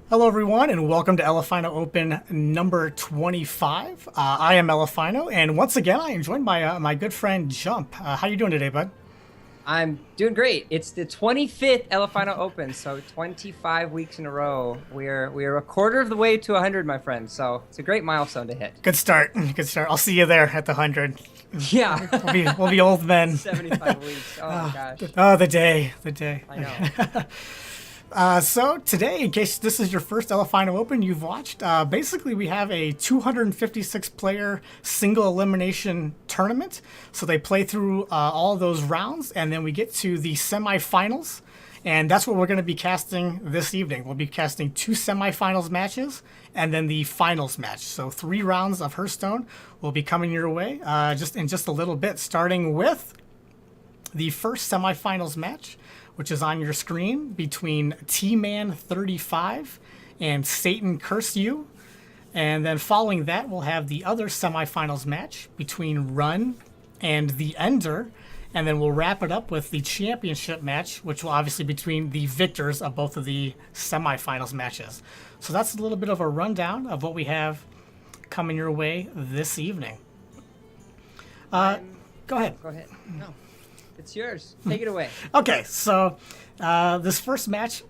Hello, everyone, and welcome to Elephino Open number 25. I am Elephino, and once again, I am joined by my good friend Jump. How you doing today, bud? I'm doing great. It's the 25th Elephino Open, so 25 weeks in a row. We're a quarter of the way to 100, my friend. So it's a great milestone to hit. Good start. Good start. I'll see you there at the 100. Yeah, We'll be old men. 75 weeks. Oh my gosh. Oh, the day. The day. I know. So today, in case this is your first Elephino Open you've watched, basically we have a 256-player single elimination tournament. So they play through all those rounds, and then we get to the semifinals, and that's what we're going to be casting this evening. We'll be casting two semifinals matches, and then the finals match. So 3 rounds of Hearthstone will be coming your way just in just a little bit, starting with the first semifinals match, which is on your screen, between T-Man 35 and Satan Curse You. And then following that, we'll have the other semifinals match between Run and the Ender. And then we'll wrap it up with the championship match, which will obviously be between the victors of both of the semifinals matches. So that's a little bit of a rundown of what we have coming your way this evening. Go ahead. Go ahead. No, it's yours. Take it away. Okay, so this first match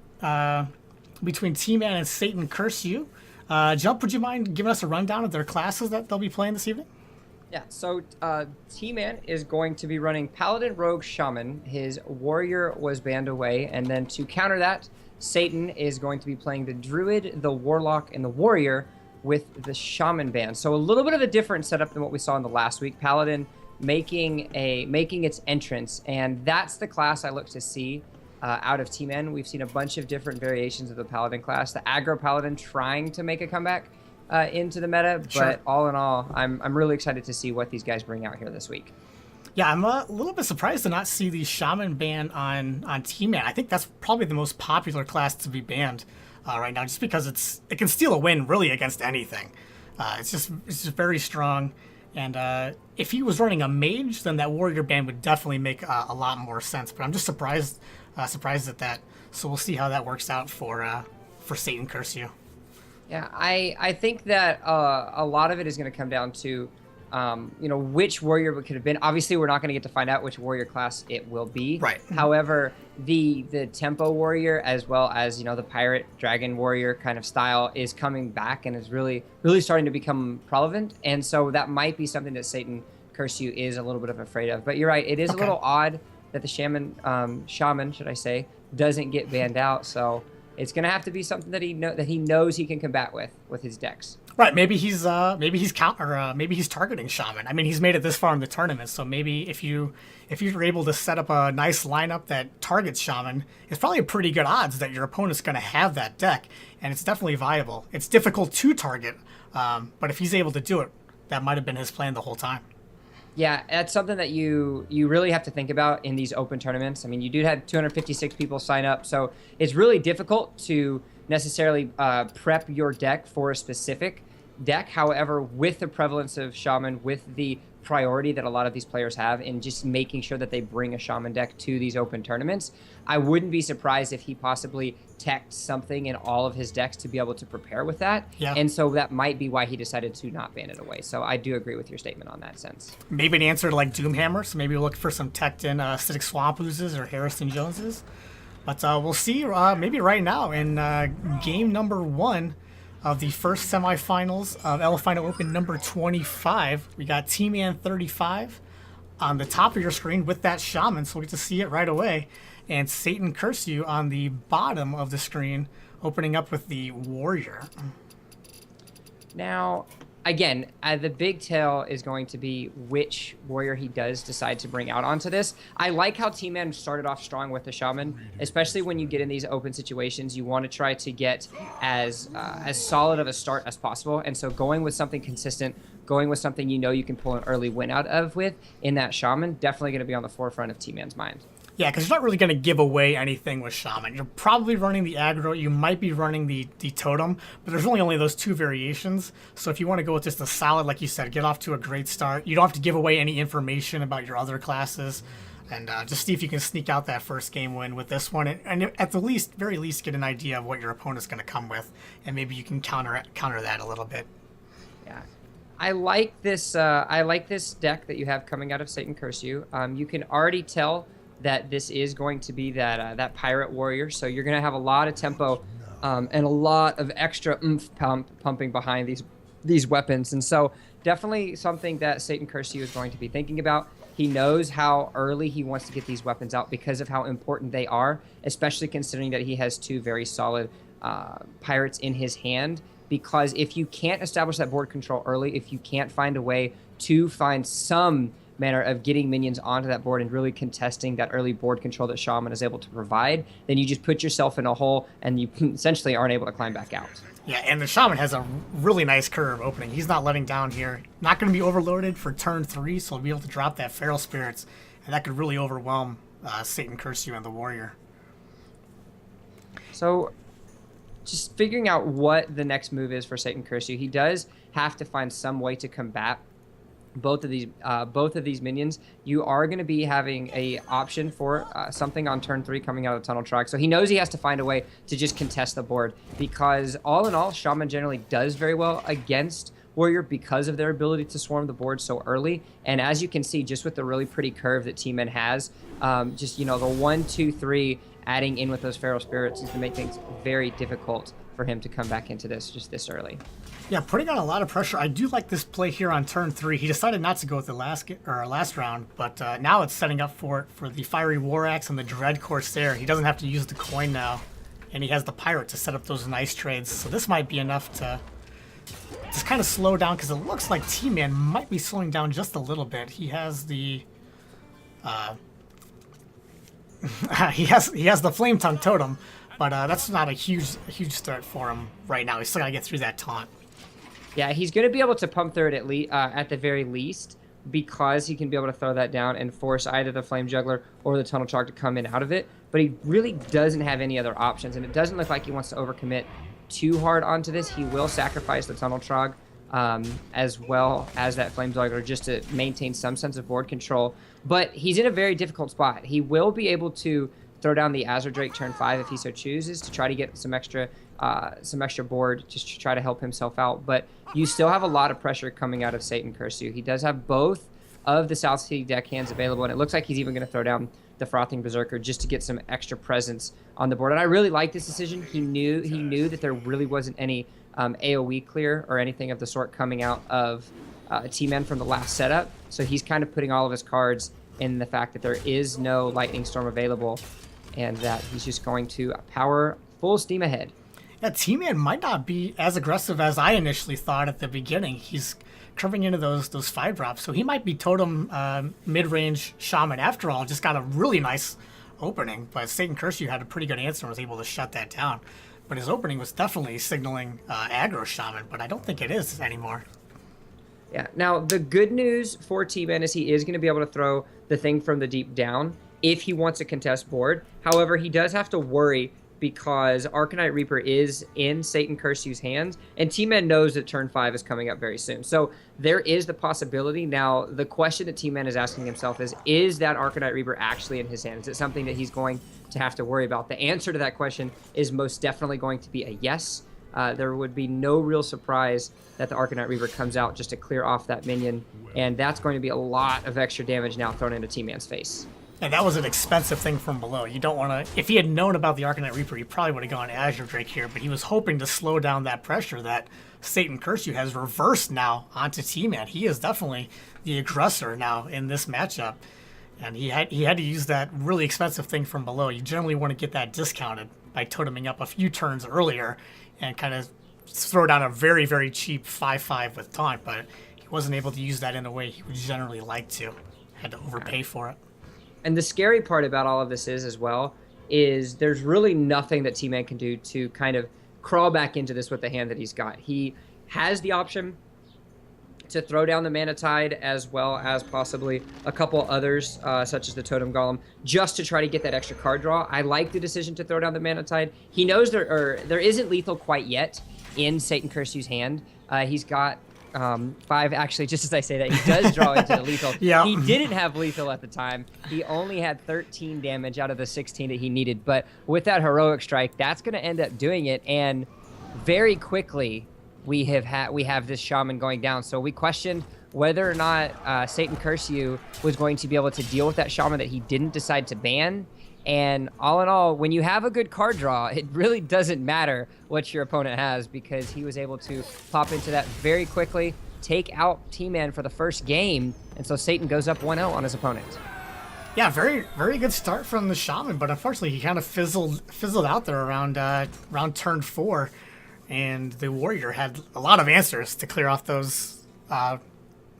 between T-Man and Satan Curse You. Jump, would you mind giving us a rundown of their classes that they'll be playing this evening? Yeah, so T-Man is going to be running Paladin, Rogue, Shaman. His Warrior was banned away, and then to counter that, Satan is going to be playing the Druid, the Warlock, and the Warrior with the Shaman ban. So a little bit of a different setup than what we saw in the last week. Paladin making its entrance, and that's the class I look to see out of T-Man. We've seen a bunch of different variations of the Paladin class. The aggro Paladin trying to make a comeback into the meta, but Sure. all in all, I'm really excited to see what these guys bring out here this week. Yeah, I'm a little bit surprised to not see the Shaman ban on T-Man. I think that's probably the most popular class to be banned right now, just because it can steal a win really against anything. It's just very strong. And if he was running a mage, then that warrior ban would definitely make a lot more sense. But I'm just surprised at that. So we'll see how that works out for Satan Curse You. Yeah, I think that a lot of it is going to come down to, which warrior it could have been. Obviously, we're not going to get to find out which warrior class it will be. Right. However, the tempo warrior, as well as the pirate dragon warrior kind of style, is coming back and is really starting to become prevalent. And so that might be something that Satan Curse You is a little bit of afraid of. But you're right, it is a little odd that the shaman, should I say, doesn't get banned out. So it's going to have to be something that he knows he can combat with his decks. Right, maybe he's targeting Shaman. I mean, he's made it this far in the tournament, so maybe if you're able to set up a nice lineup that targets Shaman, it's probably a pretty good odds that your opponent's going to have that deck, and it's definitely viable. It's difficult to target, but if he's able to do it, that might have been his plan the whole time. Yeah, that's something that you really have to think about in these open tournaments. I mean, you do have 256 people sign up, so it's really difficult to necessarily prep your deck for a specific deck. However, with the prevalence of Shaman, with the priority that a lot of these players have in just making sure that they bring a Shaman deck to these open tournaments, I wouldn't be surprised if he possibly teched something in all of his decks to be able to prepare with that. Yeah. And so that might be why he decided to not ban it away. So I do agree with your statement on that sense. Maybe an answer to like Doomhammer, so maybe we'll look for some teched in Acidic Swamp Oozes or Harrison Joneses. But we'll see maybe right now in game number 1 of the first semifinals of Elephino Open number 25. We got T-Man 35 on the top of your screen with that Shaman, so we get to see it right away. And Satan Curse You on the bottom of the screen, opening up with the Warrior. Now, again, the big tell is going to be which warrior he does decide to bring out onto this. I like how T-Man started off strong with the Shaman, especially when you get in these open situations. You want to try to get as solid of a start as possible. And so going with something consistent, going with something you can pull an early win out of with in that Shaman, definitely going to be on the forefront of T-Man's mind. Yeah, because you're not really going to give away anything with Shaman. You're probably running the aggro. You might be running the totem, but there's only those 2 variations. So if you want to go with just a solid, like you said, get off to a great start. You don't have to give away any information about your other classes. And just see if you can sneak out that first game win with this one, and at the very least, get an idea of what your opponent's going to come with, and maybe you can counter that a little bit. Yeah, I like this. I like this deck that you have coming out of Satan Curse You. You can already tell that this is going to be that pirate warrior, so you're going to have a lot of tempo and a lot of extra oomph pumping behind these weapons, and so definitely something that Satan Curse You is going to be thinking about. He knows how early he wants to get these weapons out because of how important they are, especially considering that he has two very solid pirates in his hand. Because if you can't establish that board control early, if you can't find a way to find some manner of getting minions onto that board and really contesting that early board control that Shaman is able to provide, then you just put yourself in a hole and you essentially aren't able to climb back out. Yeah, and the Shaman has a really nice curve opening. He's not letting down here. Not going to be overloaded for turn 3, so he'll be able to drop that Feral Spirits, and that could really overwhelm Satan Curse You and the Warrior. So, just figuring out what the next move is for Satan Curse You. He does have to find some way to combat both of these minions. You are going to be having a option for something on turn 3 coming out of the tunnel track. So he knows he has to find a way to just contest the board, because all in all, Shaman generally does very well against Warrior because of their ability to swarm the board so early. And as you can see, just with the really pretty curve that T-Man has, just, the 1, 2, 3 adding in with those Feral Spirits is to make things very difficult for him to come back into this just this early. Yeah, putting on a lot of pressure. I do like this play here on turn 3. He decided not to go with the last round, but now it's setting up for the Fiery War Axe and the Dread Corsair. He doesn't have to use the coin now, and he has the Pirate to set up those nice trades. So this might be enough to just kind of slow down, because it looks like T-Man might be slowing down just a little bit. He has the he has the Flame Tongue Totem, but that's not a huge threat for him right now. He's still got to get through that taunt. Yeah, he's going to be able to pump through it at the very least, because he can be able to throw that down and force either the Flame Juggler or the Tunnel Trog to come in out of it. But he really doesn't have any other options, and it doesn't look like he wants to overcommit too hard onto this. He will sacrifice the Tunnel Trog as well as that Flame Juggler just to maintain some sense of board control. But he's in a very difficult spot. He will be able to throw down the Azure Drake turn 5 if he so chooses, to try to get some extra board, just to try to help himself out. But you still have a lot of pressure coming out of Satan Curse You. He does have both of the South Sea deckhands available, and it looks like he's even going to throw down the Frothing Berserker just to get some extra presence on the board. And I really like this decision. He knew that there really wasn't any AoE clear or anything of the sort coming out of T-Man from the last setup. So he's kind of putting all of his cards in the fact that there is no Lightning Storm available, and that he's just going to power full steam ahead. Yeah, T-Man might not be as aggressive as I initially thought at the beginning. He's curving into those 5-drops, so he might be totem mid-range Shaman after all. Just got a really nice opening, but Satan Curse You had a pretty good answer and was able to shut that down. But his opening was definitely signaling aggro Shaman, but I don't think it is anymore. Yeah, now the good news for T-Man is he is going to be able to throw the thing from the deep down if he wants a contest board. However, he does have to worry, because Arcanite Reaper is in Satan Curse You's hands, and T-Man knows that turn 5 is coming up very soon. So there is the possibility. Now, the question that T-Man is asking himself is that Arcanite Reaper actually in his hands? Is it something that he's going to have to worry about? The answer to that question is most definitely going to be a yes. There would be no real surprise that the Arcanite Reaper comes out just to clear off that minion, and that's going to be a lot of extra damage now thrown into T-Man's face. And that was an expensive thing from below. You don't want to... If he had known about the Arcanite Reaper, he probably would have gone Azure Drake here, but he was hoping to slow down that pressure that Satan Curse You has reversed now onto T-Man. He is definitely the aggressor now in this matchup, and he had to use that really expensive thing from below. You generally want to get that discounted by toteming up a few turns earlier and kind of throw down a very, very cheap 5/5 with taunt, but he wasn't able to use that in a way he would generally like to. Had to overpay for it. And the scary part about all of this as well, is there's really nothing that T-Man can do to kind of crawl back into this with the hand that he's got. He has the option to throw down the Mana Tide, as well as possibly a couple others, such as the Totem Golem, just to try to get that extra card draw. I like the decision to throw down the Mana Tide. He knows there isn't lethal quite yet in Satan Curse You's hand. He's got 5, actually, just as I say that, he does draw into the lethal. Yeah. He didn't have lethal at the time. He only had 13 damage out of the 16 that he needed. But with that heroic strike, that's going to end up doing it. And very quickly, we have this shaman going down. So we questioned whether or not Satan Curse You was going to be able to deal with that shaman that he didn't decide to ban. And all in all, when you have a good card draw, it really doesn't matter what your opponent has, because he was able to pop into that very quickly, take out T-Man for the first game, and so Satan goes up 1-0 on his opponent. Yeah, very, very good start from the shaman, but unfortunately he kind of fizzled out there around turn 4, and the warrior had a lot of answers to clear off those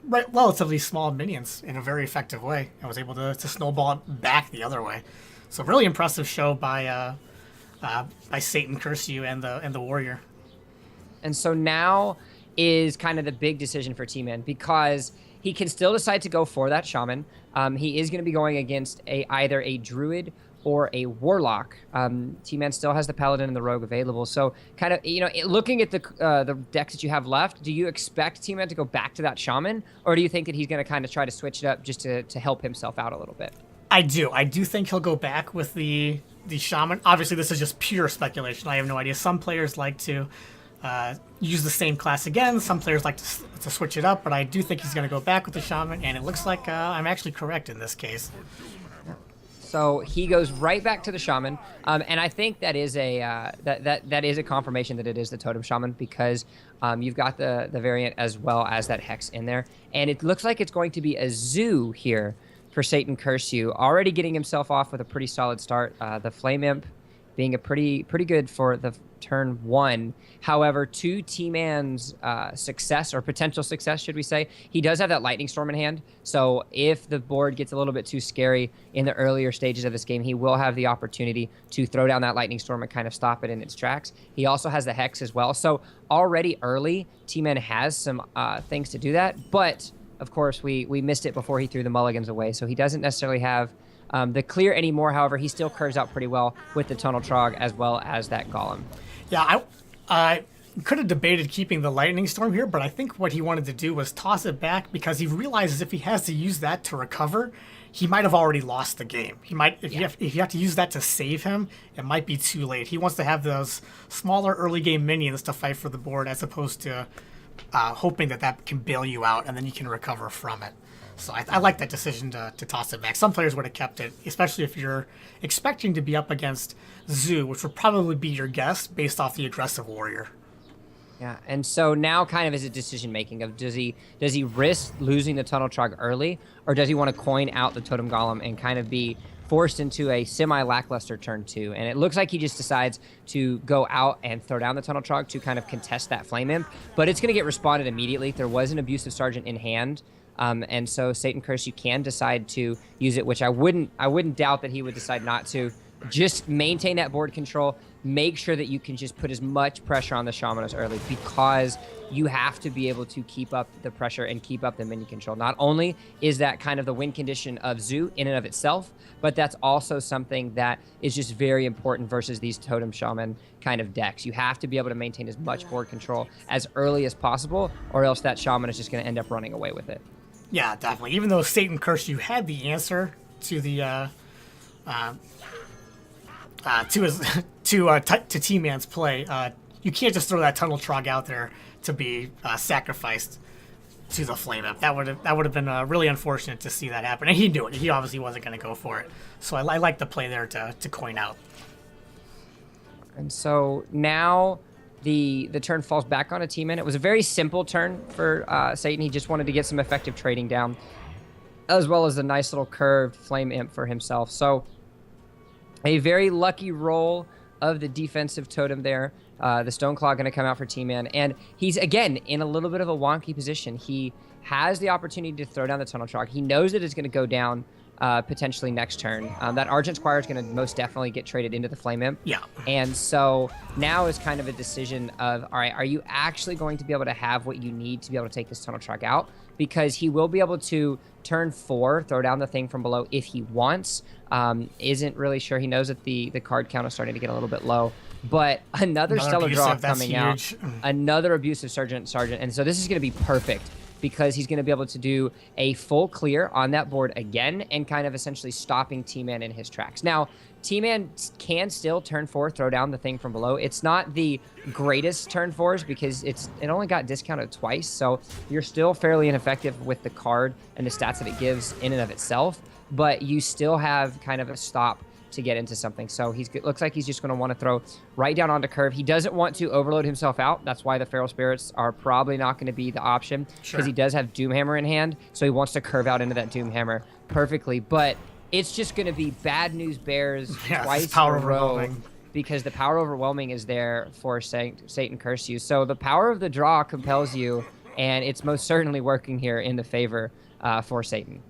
relatively small minions in a very effective way, and was able to snowball it back the other way. So really impressive show by Satan Curse You and the warrior. And so now is kind of the big decision for T-Man, because he can still decide to go for that shaman. He is going to be going against either a druid or a warlock. T-Man still has the paladin and the rogue available. So kind of, looking at the decks that you have left, do you expect T-Man to go back to that shaman, or do you think that he's going to kind of try to switch it up just to help himself out a little bit? I do think he'll go back with the shaman. Obviously, this is just pure speculation. I have no idea. Some players like to use the same class again. Some players like to switch it up, but I do think he's going to go back with the shaman, and it looks like I'm actually correct in this case. So he goes right back to the shaman, and I think that is that is a confirmation that it is the totem shaman, because you've got the variant as well as that hex in there, and it looks like it's going to be a zoo here for Satan Curse You, already getting himself off with a pretty solid start. The Flame Imp being a pretty good for the turn 1. However, to T-Man's success, or potential success, should we say, he does have that Lightning Storm in hand. So if the board gets a little bit too scary in the earlier stages of this game, he will have the opportunity to throw down that Lightning Storm and kind of stop it in its tracks. He also has the Hex as well. So already early, T-Man has some things to do that, but of course, we missed it before he threw the mulligans away, so he doesn't necessarily have the clear anymore. However, he still curves out pretty well with the Tunnel Trog as well as that Golem. Yeah, I could have debated keeping the Lightning Storm here, but I think what he wanted to do was toss it back, because he realizes if he has to use that to recover, he might have already lost the game. He might, if you have to use that to save him, it might be too late. He wants to have those smaller early game minions to fight for the board, as opposed to hoping that can bail you out and then you can recover from it. So I like that decision to toss it back. Some players would have kept it, especially if you're expecting to be up against Zoo, which would probably be your guess based off the aggressive warrior. Yeah, and so now kind of is a decision making of does he risk losing the Tunnel Trog early, or does he want to coin out the Totem Golem and kind of be forced into a semi-lackluster turn 2? And it looks like he just decides to go out and throw down the Tunnel Trog to kind of contest that Flame Imp, but it's going to get responded immediately. There was an Abusive Sergeant in hand, and so Satan Curse, you can decide to use it, which I wouldn't doubt that he would decide not to. Just maintain that board control. Make sure that you can just put as much pressure on the Shaman as early, because you have to be able to keep up the pressure and keep up the minion control. Not only is that kind of the win condition of Zoo in and of itself, but that's also something that is just very important versus these Totem Shaman kind of decks. You have to be able to maintain as much board control as early as possible, or else that Shaman is just going to end up running away with it. Yeah, definitely. Even though Satan Curse, you had the answer to the to T-Man's play, you can't just throw that Tunnel Trog out there to be sacrificed to the Flame Imp. That would have been really unfortunate to see that happen. And he knew it. He obviously wasn't going to go for it. So I like the play there to coin out. And so now the turn falls back on a T-Man. It was a very simple turn for Satan. He just wanted to get some effective trading down, as well as a nice little curved Flame Imp for himself. So a very lucky roll of the defensive totem there. The Stoneclaw going to come out for T-Man. And he's, again, in a little bit of a wonky position. He has the opportunity to throw down the Tunnel Trog. He knows that it's going to go down potentially next turn. That Argent Squire is going to most definitely get traded into the Flame Imp. Yeah. And so now is kind of a decision of, all right, are you actually going to be able to have what you need to be able to take this Tunnel Truck out? Because he will be able to turn 4, throw down the thing from below if he wants. Isn't really sure. He knows that the card count is starting to get a little bit low. But another stellar draw coming out. Another abusive Sergeant. And so this is going to be perfect because he's going to be able to do a full clear on that board again and kind of essentially stopping T-Man in his tracks. Now, T-Man can still turn 4, throw down the thing from below. It's not the greatest turn 4s because it only got discounted twice, so you're still fairly ineffective with the card and the stats that it gives in and of itself, but you still have kind of a stop to get into something. So it looks like he's just going to want to throw right down onto curve. He doesn't want to overload himself out. That's why the Feral Spirits are probably not going to be the option because he does have Doomhammer in hand. So he wants to curve out into that Doomhammer perfectly. But it's just going to be bad news bears twice in a row because the power overwhelming is there for Satan Curse You. So the power of the draw compels you, and it's most certainly working here in the favor for Satan.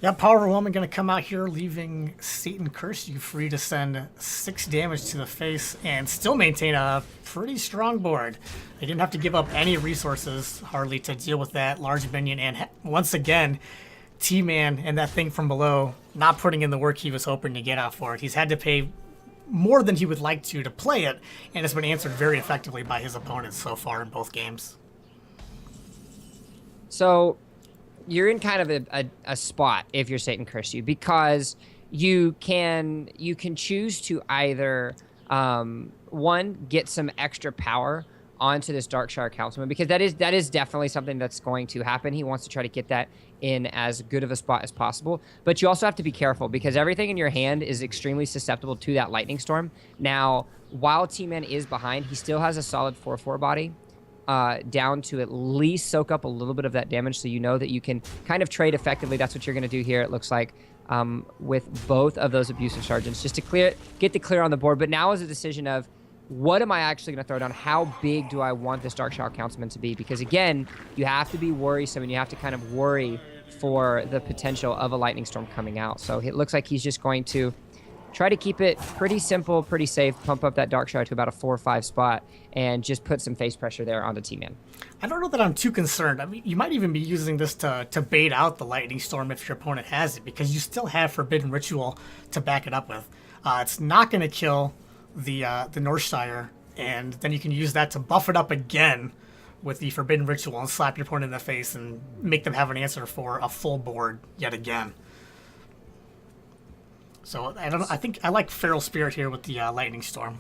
Yeah, Power Overwhelming going to come out here, leaving Satan Curse You free to send 6 damage to the face and still maintain a pretty strong board. They didn't have to give up any resources, hardly, to deal with that large minion. And once again, T-Man and that thing from below not putting in the work he was hoping to get out for it. He's had to pay more than he would like to play it, and it's been answered very effectively by his opponents so far in both games. So you're in kind of a spot if you're Satan Curse You because you can choose to either one, get some extra power onto this Darkshire Councilman because that is definitely something that's going to happen. He wants to try to get that in as good of a spot as possible, but you also have to be careful because everything in your hand is extremely susceptible to that Lightning Storm. Now, while T-Man is behind, he still has a solid 4/4 body. Down to at least soak up a little bit of that damage so you know that you can kind of trade effectively. That's what you're going to do here, it looks like, with both of those abusive sergeants, just to get the clear on the board. But now is a decision of, what am I actually going to throw down? How big do I want this Darkshire Councilman to be? Because, again, you have to be worrisome and you have to kind of worry for the potential of a Lightning Storm coming out. So it looks like he's just going to try to keep it pretty simple, pretty safe, pump up that Darkshire to about a 4 or 5 spot, and just put some face pressure there onto T-Man. I don't know that I'm too concerned. I mean, you might even be using this to bait out the Lightning Storm if your opponent has it, because you still have Forbidden Ritual to back it up with. It's not going to kill the Northshire, and then you can use that to buff it up again with the Forbidden Ritual and slap your opponent in the face and make them have an answer for a full board yet again. So I think I like Feral Spirit here with the Lightning Storm.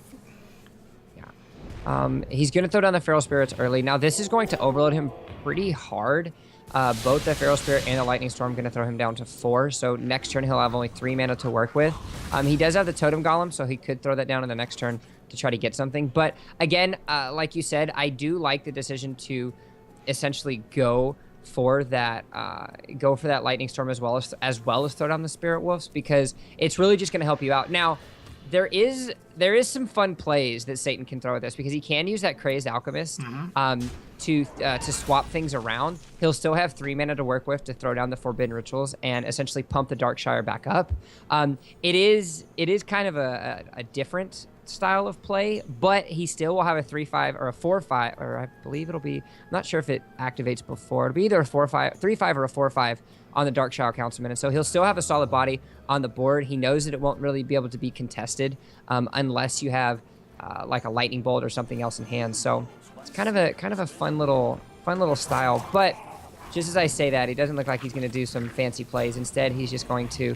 Yeah. He's going to throw down the Feral Spirits early. Now, this is going to overload him pretty hard. Both the Feral Spirit and the Lightning Storm going to throw him down to 4. So next turn, he'll have only 3 mana to work with. He does have the Totem Golem, so he could throw that down in the next turn to try to get something. But again, like you said, I do like the decision to essentially go for that Lightning Storm as well as throw down the Spirit Wolves, because it's really just going to help you out. Now, there is some fun plays that Satan can throw at this, because he can use that Crazed Alchemist to swap things around. He'll still have 3 mana to work with to throw down the Forbidden Rituals and essentially pump the Darkshire back up. It is kind of a different style of play, but he still will have a 3/5 or a 4/5, or I believe it'll be, I'm not sure if it activates before. It'll be either a 4/5, 3/5 or a 4/5 on the Darkshire Councilman, and so he'll still have a solid body on the board. He knows that it won't really be able to be contested unless you have like a Lightning Bolt or something else in hand. So it's kind of a fun little style. But just as I say that, he doesn't look like he's going to do some fancy plays. Instead, he's just going to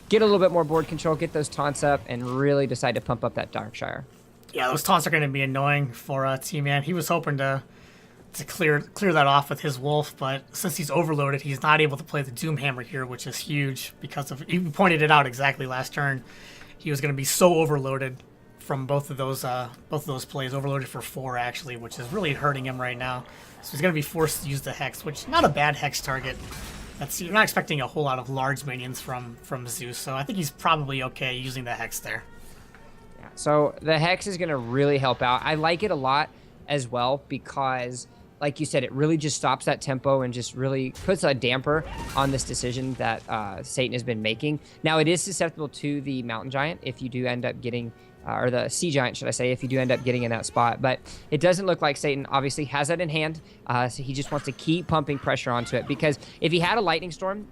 get a little bit more board control, get those taunts up, and really decide to pump up that Darkshire. Yeah, those taunts are going to be annoying for T-Man. He was hoping to clear that off with his Wolf, but since he's overloaded, he's not able to play the Doomhammer here, which is huge because of, you pointed it out exactly last turn. He was going to be so overloaded from both of those plays, overloaded for 4 actually, which is really hurting him right now. So he's going to be forced to use the Hex, which not a bad Hex target. You're not expecting a whole lot of large minions from Zeus, so I think he's probably okay using the Hex there. Yeah, so the Hex is going to really help out. I like it a lot as well because like you said, it really just stops that tempo and just really puts a damper on this decision that Satan has been making. Now, it is susceptible to the Mountain Giant if you do end up getting, or the Sea Giant, should I say, if you do end up getting in that spot. But it doesn't look like Satan obviously has that in hand, so he just wants to keep pumping pressure onto it, because if he had a Lightning Storm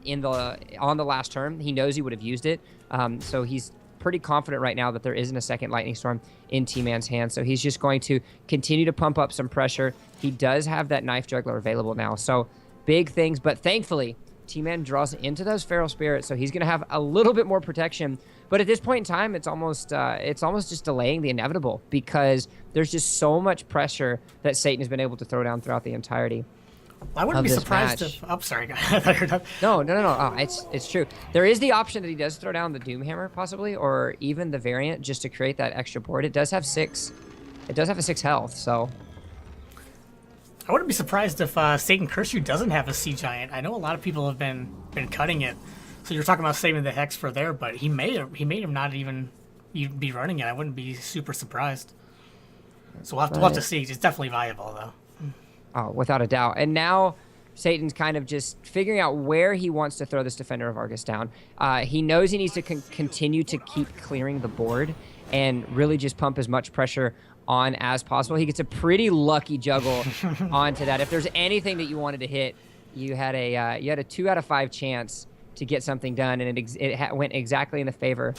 on the last turn, he knows he would have used it. So he's pretty confident right now that there isn't a second Lightning Storm in T-Man's hand. So he's just going to continue to pump up some pressure. He does have that Knife Juggler available now. So big things, but thankfully T-Man draws into those Feral Spirits, so he's going to have a little bit more protection. But at this point in time, it's almost just delaying the inevitable, because there's just so much pressure that Satan has been able to throw down throughout the entirety. I wouldn't be surprised match. if... Oh, sorry. I thought you were done. No. Oh, it's true. There is the option that he does throw down the Doomhammer, possibly, or even the variant, just to create that extra board. It does have 6. It does have a 6 health, so... I wouldn't be surprised if Satan Curse You doesn't have a Sea Giant. I know a lot of people have been cutting it. So you're talking about saving the Hex for there, but he may have not even be running it. I wouldn't be super surprised. So we'll have to see. It's definitely viable, though. Oh, without a doubt. And now Satan's kind of just figuring out where he wants to throw this Defender of Argus down. He knows he needs to continue to keep clearing the board and really just pump as much pressure on as possible. He gets a pretty lucky juggle onto that. If there's anything that you wanted to hit, you had a 2 out of 5 chance to get something done, and it went exactly in the favor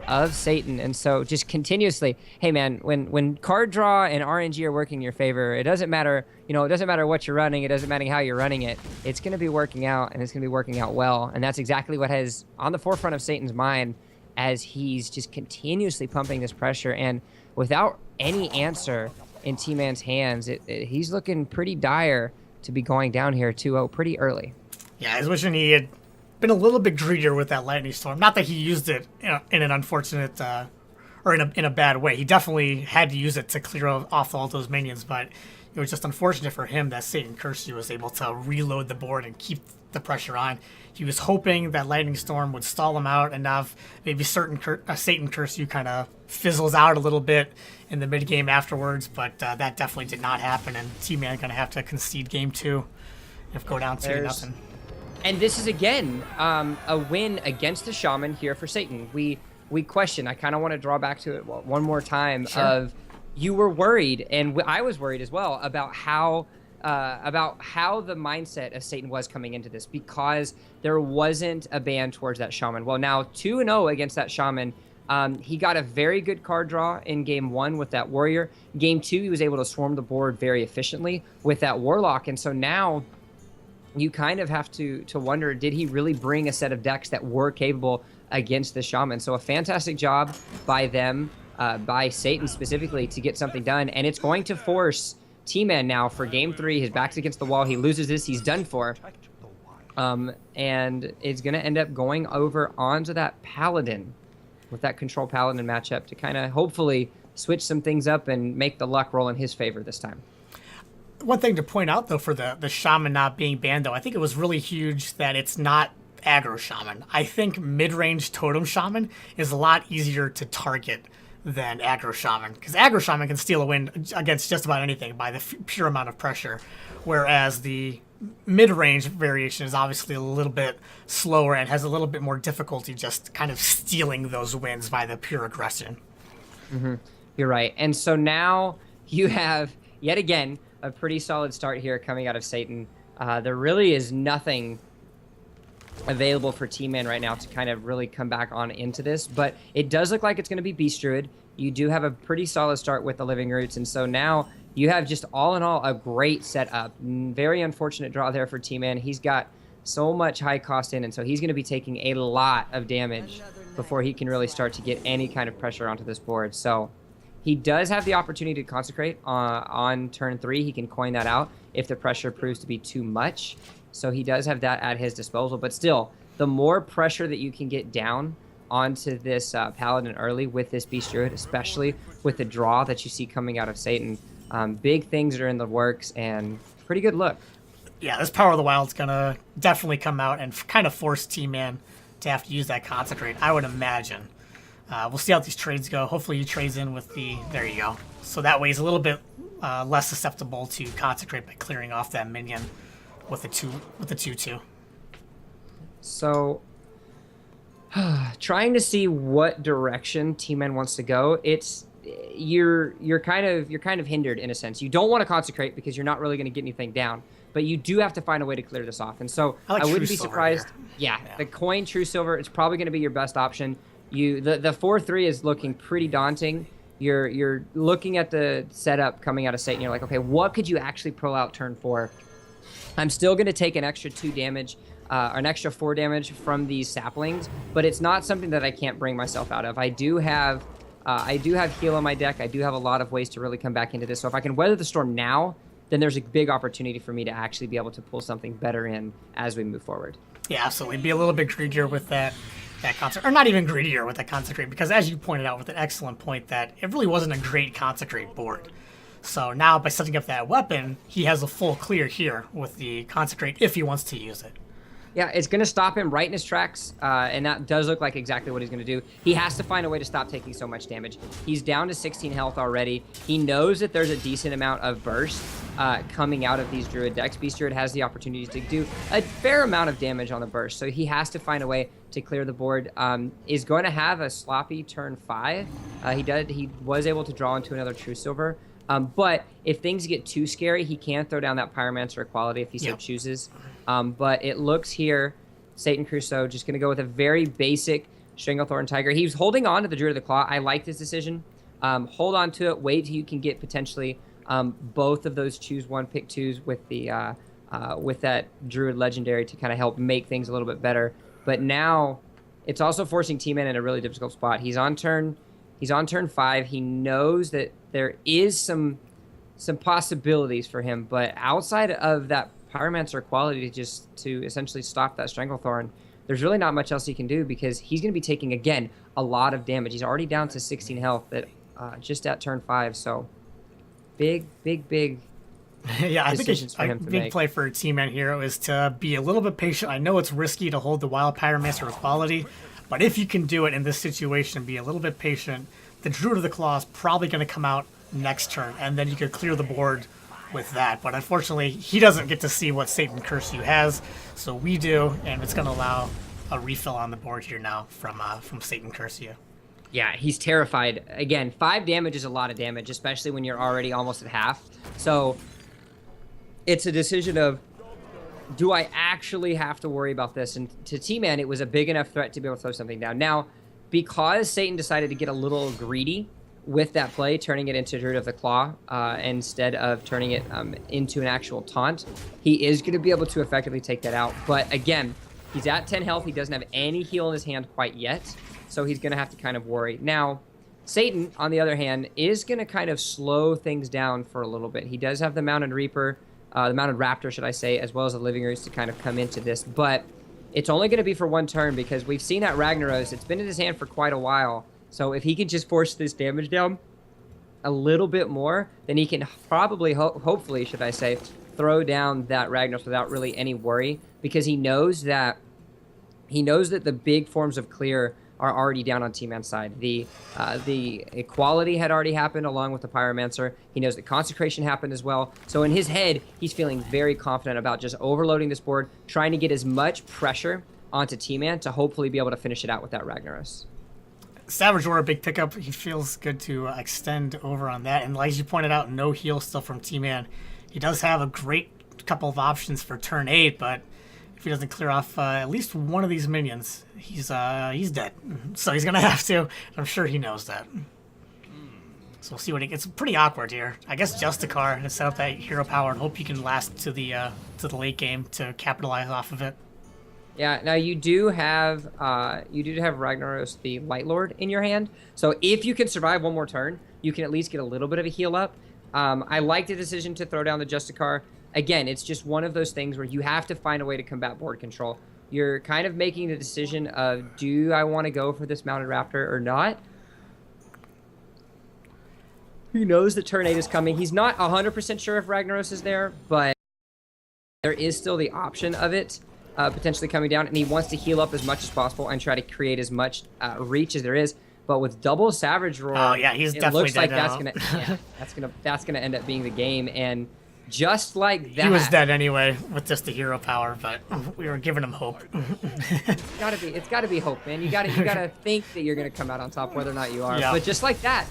of Satan. And so just continuously, hey man, when card draw and RNG are working in your favor, it doesn't matter, it doesn't matter what you're running, it doesn't matter how you're running it, it's going to be working out, and it's going to be working out well. And that's exactly what has on the forefront of Satan's mind as he's just continuously pumping this pressure. And without any answer in T-Man's hands, he's looking pretty dire to be going down here 2-0 pretty early. Yeah, I was wishing he had been a little bit greedier with that Lightning Storm. Not that he used it in an unfortunate or in a bad way. He definitely had to use it to clear off all those minions, but it was just unfortunate for him that Satan Curse You was able to reload the board and keep the pressure on. He was hoping that Lightning Storm would stall him out enough. Maybe Satan Curse You kind of fizzles out a little bit in the mid game afterwards, but that definitely did not happen. And T-Man going to have to concede game 2 if go down 2-0. And this is again a win against the Shaman here for Satan. We question. I kind of want to draw back to it one more time. Sure. Of you were worried, and I was worried as well about how the mindset of Satan was coming into this, because there wasn't a ban towards that Shaman. Well, now 2-0 against that Shaman. He got a very good card draw in game 1 with that Warrior. Game 2, he was able to swarm the board very efficiently with that Warlock, and so now you kind of have to wonder, did he really bring a set of decks that were capable against the Shaman? So a fantastic job by them, by Satan specifically, to get something done. And it's going to force T-Man now for game 3. His back's against the wall. He loses this. He's done for. And it's going to end up going over onto that Paladin with that Control Paladin matchup to kind of hopefully switch some things up and make the luck roll in his favor this time. One thing to point out, though, for the Shaman not being banned, though, I think it was really huge that it's not aggro Shaman. I think mid-range Totem Shaman is a lot easier to target than aggro Shaman, because aggro Shaman can steal a win against just about anything by the pure amount of pressure, whereas the mid-range variation is obviously a little bit slower and has a little bit more difficulty just kind of stealing those wins by the pure aggression. Mm-hmm. You're right. And so now you have, yet again, a pretty solid start here coming out of Satan. There really is nothing available for T-Man right now to kind of really come back on into this, but it does look like it's going to be Beast Druid. You do have a pretty solid start with the Living Roots, and so now you have just all in all a great setup. Very unfortunate draw there for T-Man. He's got so much high cost in, and so he's going to be taking a lot of damage before he can really start to get any kind of pressure onto this board. So he does have the opportunity to consecrate on turn 3. He can coin that out if the pressure proves to be too much. So he does have that at his disposal. But still, the more pressure that you can get down onto this Paladin early with this Beast Druid, especially with the draw that you see coming out of Satan, big things are in the works, and pretty good look. Yeah, this Power of the Wild's going to definitely come out and kind of force T-Man to have to use that consecrate, I would imagine. We'll see how these trades go. Hopefully he trades in with the... There you go. So that way he's a little bit less susceptible to consecrate by clearing off that minion with the 2/2. So, trying to see what direction T-Man wants to go, you're kind of hindered in a sense. You don't want to consecrate because you're not really going to get anything down, but you do have to find a way to clear this off. And so I wouldn't be surprised. Yeah, the coin True Silver, it's probably going to be your best option. The 4/3 is looking pretty daunting. You're looking at the setup coming out of Satan. You're like, okay, what could you actually pull out turn 4? I'm still going to take an extra 2 damage. Or an extra 4 damage from these saplings, but it's not something that I can't bring myself out of. I do have heal on my deck. I do have a lot of ways to really come back into this. So if I can weather the storm now, then there's a big opportunity for me to actually be able to pull something better in as we move forward. Yeah, absolutely. Be a little bit greedier with that consecrate, or not even greedier with that consecrate, because as you pointed out with an excellent point, that it really wasn't a great consecrate board. So now by setting up that weapon, he has a full clear here with the consecrate if he wants to use it. Yeah, it's going to stop him right in his tracks, and that does look like exactly what he's going to do. He has to find a way to stop taking so much damage. He's down to 16 health already. He knows that there's a decent amount of burst coming out of these Druid decks. Beast Druid has the opportunity to do a fair amount of damage on the burst, so he has to find a way to clear the board. Is going to have a sloppy turn 5. He was able to draw into another True Silver. But if things get too scary, he can throw down that Pyromancer equality if he so chooses. But it looks here, Satan Crusoe just going to go with a very basic Stranglethorn Tiger. He's holding on to the Druid of the Claw. I like this decision. Hold on to it. Wait till you can get potentially both of those choose one, pick 2s with the with that Druid Legendary to kind of help make things a little bit better. But now it's also forcing T-Man in a really difficult spot. He's on turn 5. He knows that there is some possibilities for him, but outside of that Pyromancer quality to essentially stop that Stranglethorn, there's really not much else he can do because he's going to be taking, again, a lot of damage. He's already down to 16 health just at turn 5, so big yeah, I think a big play for T-Man here is to be a little bit patient. I know it's risky to hold the Wild Pyromancer equality, but if you can do it in this situation, be a little bit patient. The Druid of the Claw is probably going to come out next turn, and then you could clear the board with that. But unfortunately, he doesn't get to see what Satan Curse You has, so we do, and it's going to allow a refill on the board here now from Satan Curse You. Yeah, he's terrified. Again, 5 damage is a lot of damage, especially when you're already almost at half. So it's a decision of, do I actually have to worry about this? And to T-Man, it was a big enough threat to be able to throw something down. Now, because Satan decided to get a little greedy with that play, turning it into Druid of the Claw instead of turning it into an actual taunt, he is going to be able to effectively take that out. But again, he's at 10 health. He doesn't have any heal in his hand quite yet, so he's going to have to kind of worry. Now, Satan, on the other hand, is going to kind of slow things down for a little bit. He does have the Mounted Reaper, the Mounted Raptor, should I say, as well as the Living Roots to kind of come into this. But it's only going to be for one turn because we've seen that Ragnaros. It's been in his hand for quite a while. So if he can just force this damage down a little bit more, then he can probably, hopefully, should I say, throw down that Ragnaros without really any worry, because he knows that the big forms of clear are already down on T-Man's side. The equality had already happened along with the Pyromancer. He knows that consecration happened as well. So in his head, he's feeling very confident about just overloading this board, trying to get as much pressure onto T-Man to hopefully be able to finish it out with that Ragnaros. Savage Aura, big pickup. He feels good to extend over on that. And like you pointed out, no heal still from T-Man. He does have a great couple of options for turn 8, but if he doesn't clear off at least one of these minions, he's dead. So he's going to have to. I'm sure he knows that. So we'll see what he gets. Pretty awkward here. I guess Justicar to set up that hero power and hope he can last to the late game to capitalize off of it. Yeah, now you do have Ragnaros the Light Lord in your hand. So if you can survive one more turn, you can at least get a little bit of a heal up. I like the decision to throw down the Justicar. Again, it's just one of those things where you have to find a way to combat board control. You're kind of making the decision of, do I want to go for this Mounted Raptor or not? He knows that turn 8 is coming. He's not 100% sure if Ragnaros is there, but there is still the option of it potentially coming down, and he wants to heal up as much as possible and try to create as much reach as there is. but with double Savage Roar, Oh yeah, he's it definitely looks like dead that's now. gonna that's gonna end up being the game. And just like that, He was dead anyway with just the hero power, but we were giving him hope. it's gotta be hope, man. You gotta think that you're gonna come out on top, whether or not you are. Yeah. But just like that,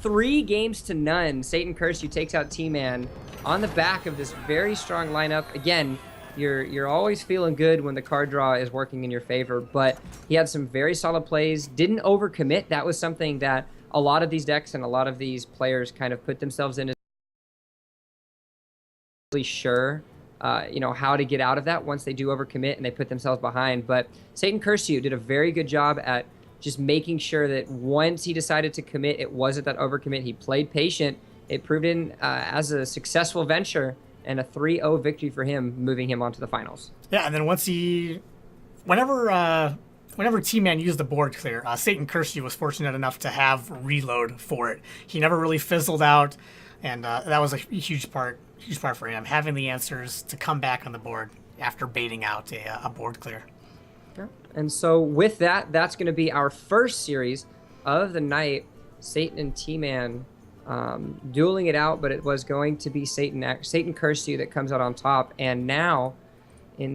3-0, Satan Curse You takes out T-Man on the back of this very strong lineup. Again, you're always feeling good when the card draw is working in your favor, but he had some very solid plays, didn't overcommit. That was something that a lot of these decks and a lot of these players kind of put themselves in, really sure how to get out of that once they do overcommit and they put themselves behind. But Satan Curse You did a very good job at just making sure that once he decided to commit, it wasn't that overcommit. He played patient. It proved in as a successful venture, and a 3-0 victory for him, moving him on to the finals. Yeah, and then whenever T-Man used the board clear, Satan Curse You was fortunate enough to have reload for it. He never really fizzled out, and that was a huge part for him, having the answers to come back on the board after baiting out a board clear. Yeah. And so with that, that's going to be our first series of the night, Satan and T-Man dueling it out, but it was going to be Satan Curse You that comes out on top. And now,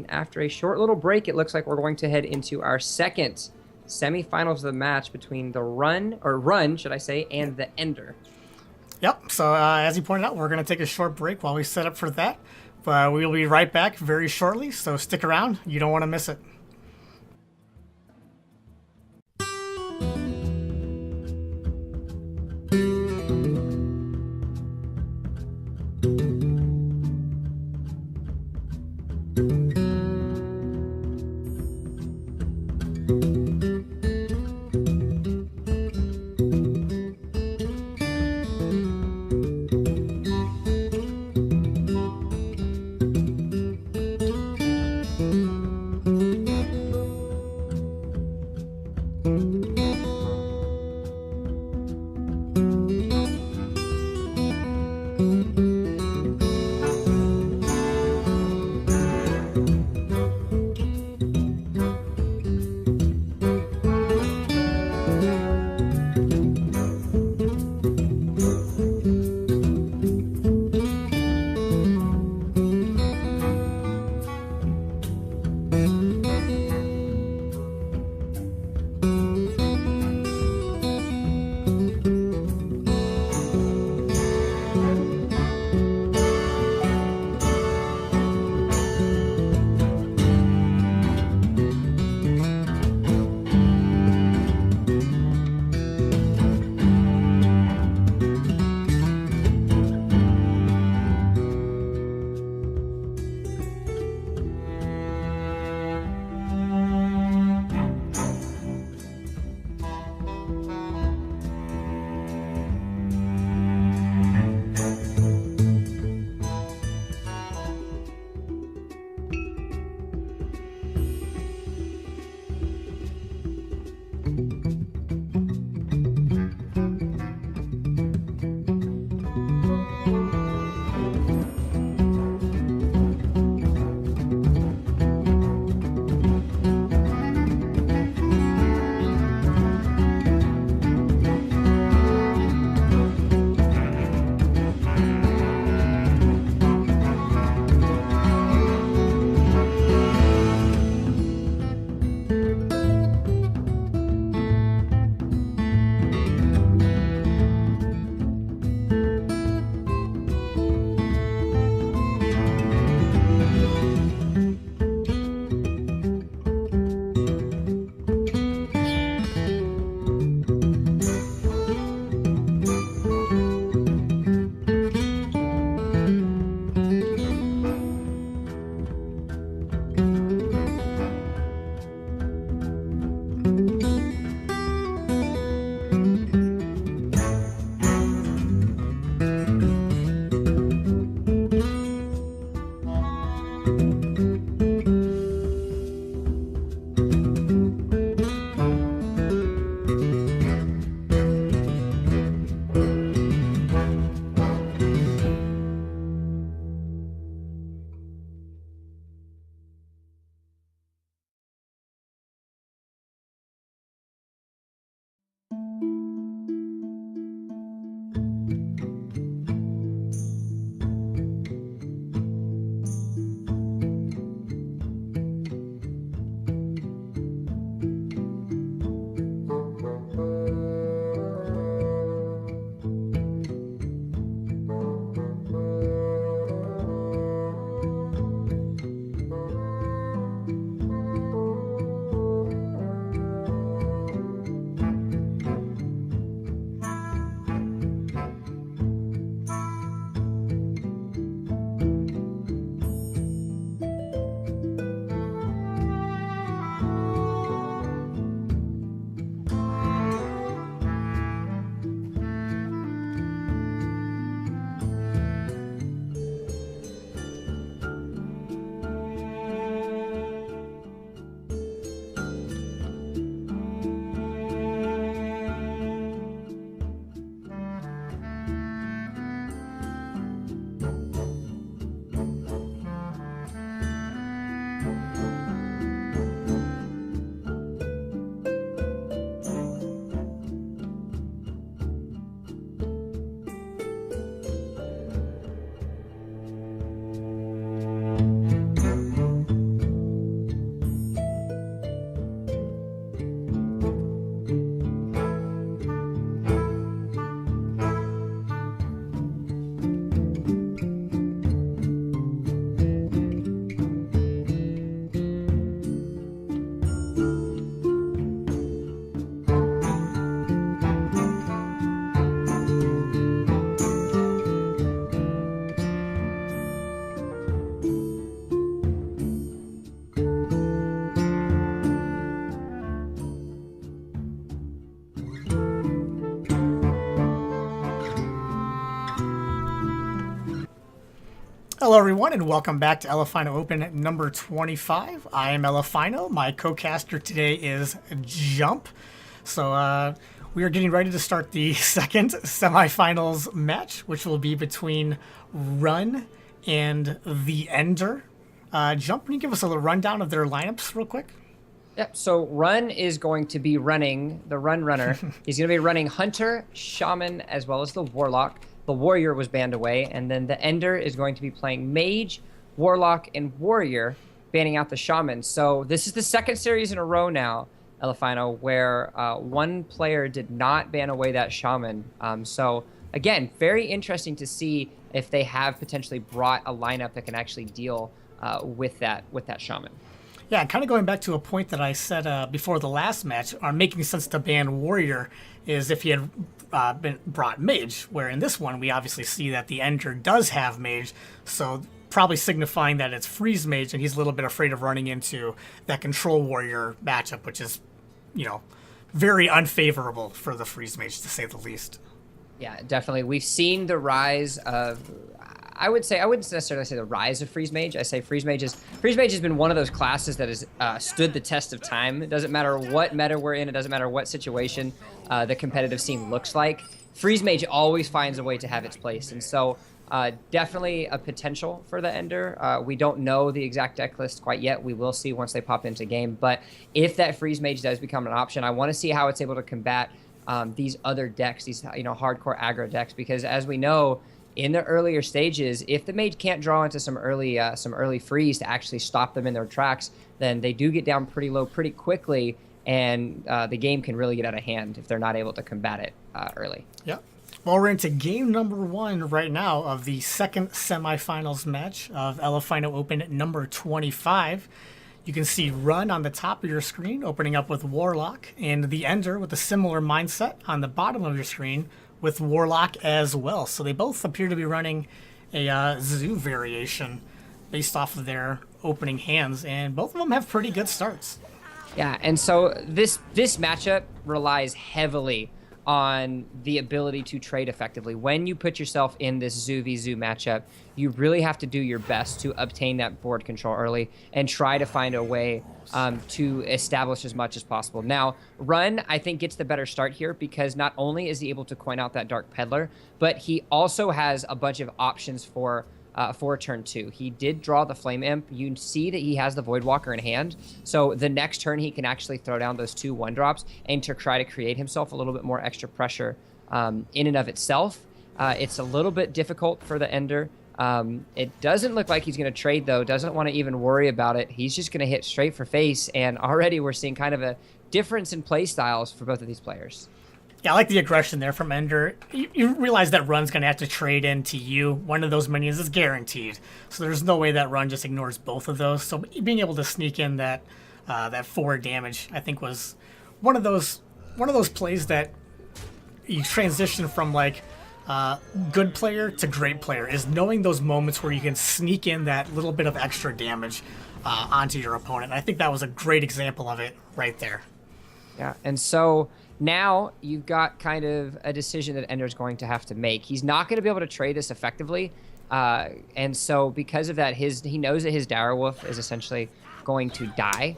after a short little break, it looks like we're going to head into our second semifinals of the match between the run, should I say, and the Ender. Yep, so as you pointed out, we're going to take a short break while we set up for that. But we'll be right back very shortly, so stick around. You don't want to miss it. Hello, everyone, and welcome back to Elephino Open number 25. I am Elephino. My co-caster today is Jump. So we are getting ready to start the second semifinals match, which will be between Run and the Ender. Jump, can you give us a little rundown of their lineups real quick? Yep, so Run is going to be running, the Run Runner. He's going to be running Hunter, Shaman, as well as the Warlock. The Warrior was banned away, and then the Ender is going to be playing Mage, Warlock, and Warrior, banning out the Shaman. So this is the second series in a row now, Elephino, where one player did not ban away that Shaman. So again, very interesting to see if they have potentially brought a lineup that can actually deal with that Shaman. Yeah, kind of going back to a point that I said before the last match, making sense to ban Warrior is if he had been brought Mage, where in this one we obviously see that the Ender does have Mage, so probably signifying that it's Freeze Mage, and he's a little bit afraid of running into that Control Warrior matchup, which is, you know, very unfavorable for the Freeze Mage, to say the least. Yeah, definitely. We've seen the rise of... I wouldn't necessarily say the rise of Freeze Mage. I say Freeze Mage has been one of those classes that has stood the test of time. It doesn't matter what meta we're in. It doesn't matter what situation the competitive scene looks like. Freeze Mage always finds a way to have its place. And so definitely a potential for the Ender. We don't know the exact deck list quite yet. We will see once they pop into game. But if that Freeze Mage does become an option, I want to see how it's able to combat these other decks, these hardcore aggro decks. Because as we know, in the earlier stages, if the Mage can't draw into some early freeze to actually stop them in their tracks, then they do get down pretty low pretty quickly, and the game can really get out of hand if they're not able to combat it early. Yep. Well, we're into game number 1 right now of the second semifinals match of Elephino Open number 25. You can see Run on the top of your screen, opening up with Warlock, and the Ender with a similar mindset on the bottom of your screen with Warlock as well. So they both appear to be running a Zoo variation based off of their opening hands, and both of them have pretty good starts. Yeah, and so this matchup relies heavily on the ability to trade effectively. When you put yourself in this Zoo v Zoo matchup, you really have to do your best to obtain that board control early and try to find a way to establish as much as possible. Now, Run, I think, gets the better start here because not only is he able to coin out that Dark Peddler, but he also has a bunch of options for turn 2. He did draw the Flame Imp. You see that he has the Voidwalker in hand. So the next turn, he can actually throw down those 2 1-drops and to try to create himself a little bit more extra pressure in and of itself. It's a little bit difficult for the Ender. It doesn't look like he's going to trade, though. Doesn't want to even worry about it. He's just going to hit straight for face. And already we're seeing kind of a difference in play styles for both of these players. Yeah, I like the aggression there from Ender. You realize that Run's going to have to trade into you. One of those minions is guaranteed. So there's no way that Run just ignores both of those. So being able to sneak in that 4 damage, I think, was one of those plays that you transition from like good player to great player, is knowing those moments where you can sneak in that little bit of extra damage onto your opponent. And I think that was a great example of it right there. Yeah, and so now you've got kind of a decision that Ender's going to have to make. He's not going to be able to trade this effectively, and so because of that, he knows that his Direwolf is essentially going to die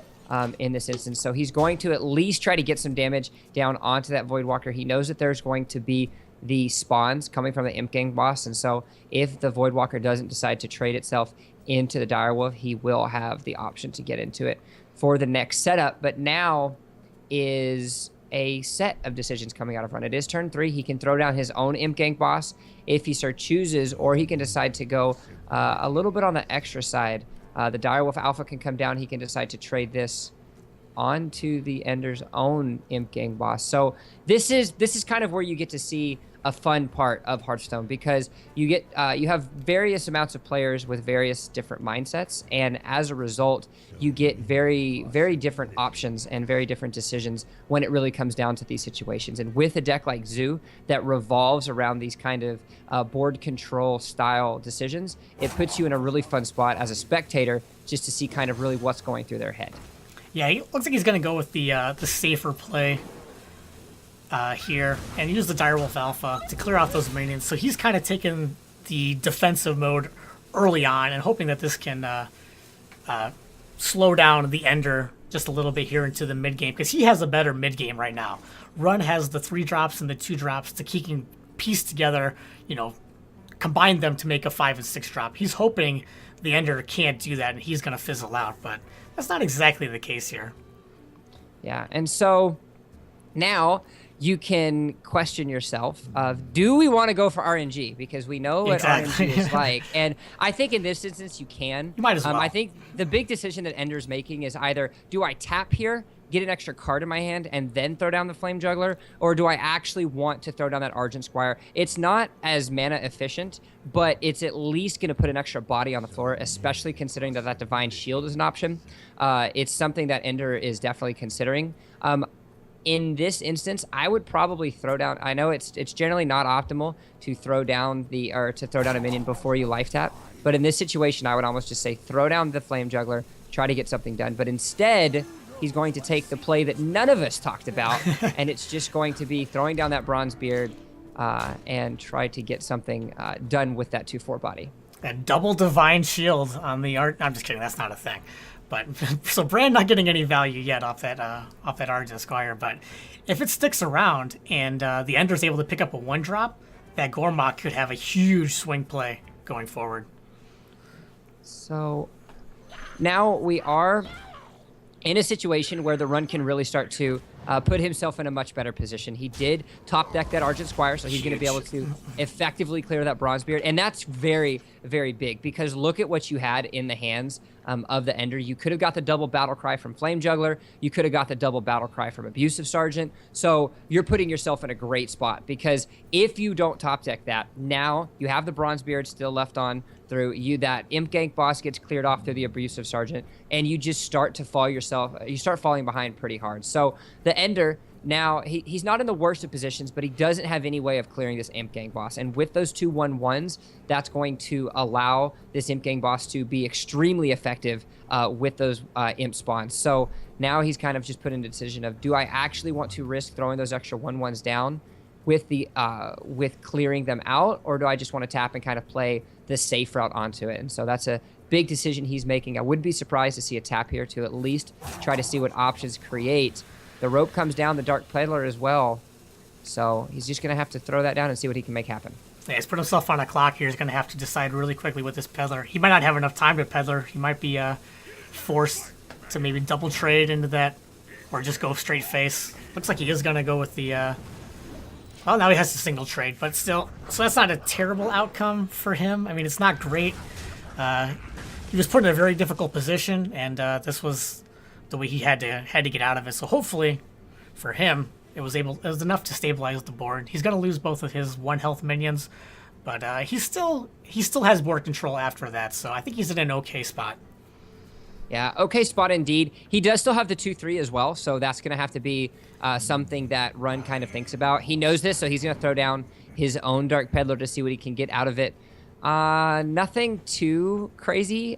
in this instance. So he's going to at least try to get some damage down onto that Voidwalker. He knows that there's going to be the spawns coming from the Imp Gang boss, and so if the Voidwalker doesn't decide to trade itself into the Direwolf, he will have the option to get into it for the next setup. But now is a set of decisions coming out of Run. It is turn 3. He can throw down his own Imp Gang boss if he so chooses, or he can decide to go a little bit on the extra side. The Direwolf Alpha can come down. He can decide to trade this onto the Ender's own Imp Gang boss. So this is kind of where you get to see a fun part of Hearthstone, because you have various amounts of players with various different mindsets, and as a result, you get very, very different options and very different decisions when it really comes down to these situations. And with a deck like Zoo that revolves around these kind of board control style decisions, it puts you in a really fun spot as a spectator just to see kind of really what's going through their head. Yeah, he looks like he's going to go with the safer play here and use the Direwolf Alpha to clear out those minions. So he's kind of taken the defensive mode early on and hoping that this can slow down the Ender just a little bit here into the mid game, because he has a better mid game right now. Run has the 3 drops and the 2 drops to he can piece together, combine them to make a 5 and 6 drop. He's hoping the Ender can't do that and he's going to fizzle out, but that's not exactly the case here. Yeah, and so now you can question yourself of, do we want to go for RNG? Because we know what Exactly. RNG is like. And I think in this instance you can. You might as well. I think the big decision that Ender's making is either, do I tap here, get an extra card in my hand, and then throw down the Flame Juggler? Or do I actually want to throw down that Argent Squire? It's not as mana efficient, but it's at least going to put an extra body on the floor, especially considering that Divine Shield is an option. It's something that Ender is definitely considering. In this instance, I would probably throw down. I know it's generally not optimal to throw down a minion before you life tap, but in this situation, I would almost just say throw down the Flame Juggler, try to get something done. But instead, he's going to take the play that none of us talked about, and it's just going to be throwing down that Bronze Beard and try to get something done with that 2/4 body. That double Divine Shield on the art. I'm just kidding. That's not a thing. But so Brand not getting any value yet off that Argent Squire. But if it sticks around and the Ender's able to pick up a 1-drop, that Gormok could have a huge swing play going forward. So now we are in a situation where the run can really start to put himself in a much better position. He did top deck that Argent Squire, so he's going to be able to effectively clear that Bronze Beard. And that's very, very big, because look at what you had in the hands of the Ender. You could have got the double Battle Cry from Flame Juggler. You could have got the double Battle Cry from Abusive Sergeant. So you're putting yourself in a great spot, because if you don't top deck that, now you have the Bronze Beard still left on through you. That Imp Gank boss gets cleared off through the Abusive Sergeant, and you just start to you start falling behind pretty hard. So the Ender, now he's not in the worst of positions, but he doesn't have any way of clearing this Imp Gang boss. And with those 2 1/1s, that's going to allow this Imp Gang boss to be extremely effective with those Imp spawns. So now he's kind of just put in a decision of, do I actually want to risk throwing those extra 1/1s down with with clearing them out, or do I just want to tap and kind of play the safe route onto it? And so that's a big decision he's making. I wouldn't be surprised to see a tap here to at least try to see what options create. The rope comes down, the Dark Peddler as well. So he's just going to have to throw that down and see what he can make happen. Yeah, he's put himself on a clock here. He's going to have to decide really quickly with this Peddler. He might not have enough time to Peddler. He might be forced to maybe double trade into that, or just go straight face. Looks like he is going to go with the... well, now he has to single trade, but still. So that's not a terrible outcome for him. I mean, it's not great. He was put in a very difficult position, and this was the way he had to get out of it. So hopefully, for him, it was enough to stabilize the board. He's going to lose both of his 1 health minions, but he still has board control after that. So I think he's in an okay spot. Yeah, okay spot indeed. He does still have the 2/3 as well, so that's going to have to be something that Run kind of thinks about. He knows this, so he's going to throw down his own Dark Peddler to see what he can get out of it. Nothing too crazy.